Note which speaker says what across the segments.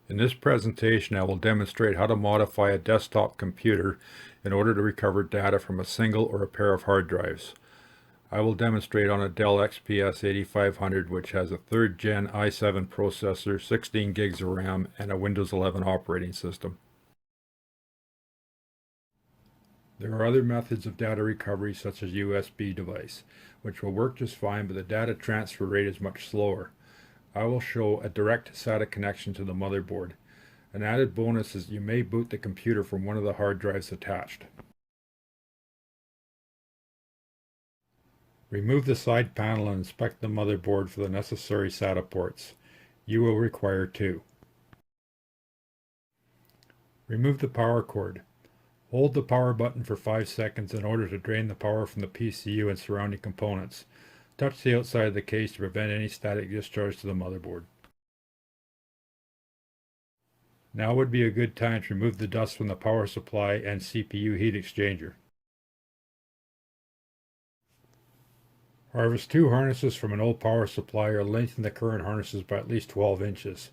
Speaker 1: In this presentation, I will demonstrate how to modify a desktop computer in order to recover data from a single or a pair of hard drives. I will demonstrate on a Dell XPS 8500, which has a 3rd gen i7 processor, 16 gigs of RAM, and a Windows 11 operating system. There are other methods of data recovery such as USB device, which will work just fine, but the data transfer rate is much slower. I will show a direct SATA connection to the motherboard. An added bonus is you may boot the computer from one of the hard drives attached. Remove the side panel and inspect the motherboard for the necessary SATA ports. You will require 2. Remove the power cord. Hold the power button for 5 seconds in order to drain the power from the PCU and surrounding components. Touch the outside of the case to prevent any static discharge to the motherboard. Now would be a good time to remove the dust from the power supply and CPU heat exchanger. Harvest 2 harnesses from an old power supply or lengthen the current harnesses by at least 12 inches.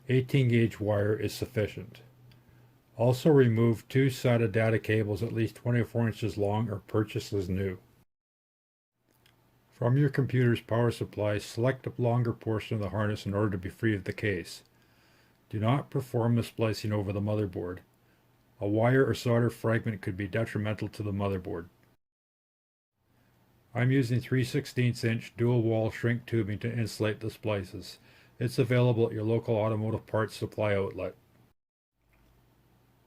Speaker 1: 18 gauge wire is sufficient. Also remove 2 SATA data cables at least 24 inches long or purchase as new. From your computer's power supply, select the longer portion of the harness in order to be free of the case. Do not perform the splicing over the motherboard. A wire or solder fragment could be detrimental to the motherboard. I'm using 3/16 inch dual wall shrink tubing to insulate the splices. It's available at your local automotive parts supply outlet.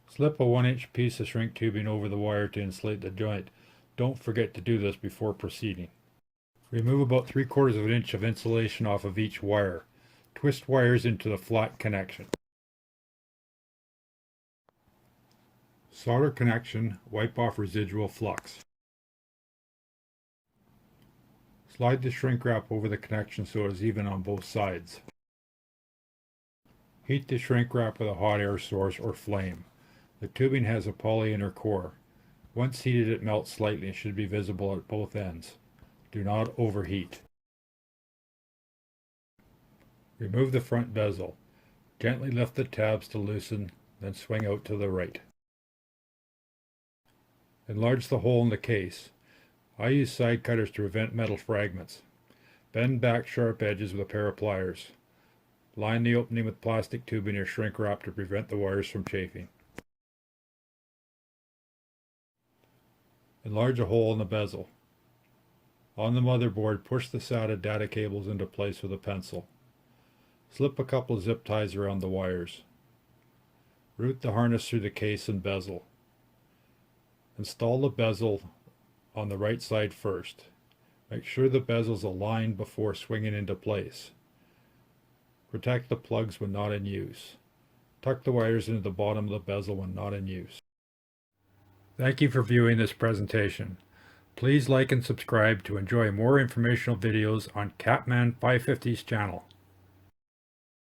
Speaker 1: Slip a 1-inch piece of shrink tubing over the wire to insulate the joint. Don't forget to do this before proceeding. Remove about 3/4 of an inch of insulation off of each wire. Twist wires into the flat connection. Solder connection, wipe off residual flux. Slide the shrink wrap over the connection so it is even on both sides. Heat the shrink wrap with a hot air source or flame. The tubing has a poly inner core. Once heated, it melts slightly and should be visible at both ends. Do not overheat. Remove the front bezel. Gently lift the tabs to loosen, then swing out to the right. Enlarge the hole in the case. I use side cutters to prevent metal fragments. Bend back sharp edges with a pair of pliers. Line the opening with plastic tubing or shrink wrap to prevent the wires from chafing. Enlarge a hole in the bezel. On the motherboard, push the SATA data cables into place with a pencil. Slip a couple of zip ties around the wires. Route the harness through the case and bezel. Install the bezel on the right side first. Make sure the bezel is aligned before swinging into place. Protect the plugs when not in use. Tuck the wires into the bottom of the bezel when not in use. Thank you for viewing this presentation. Please like and subscribe to enjoy more informational videos on Catman 550's channel.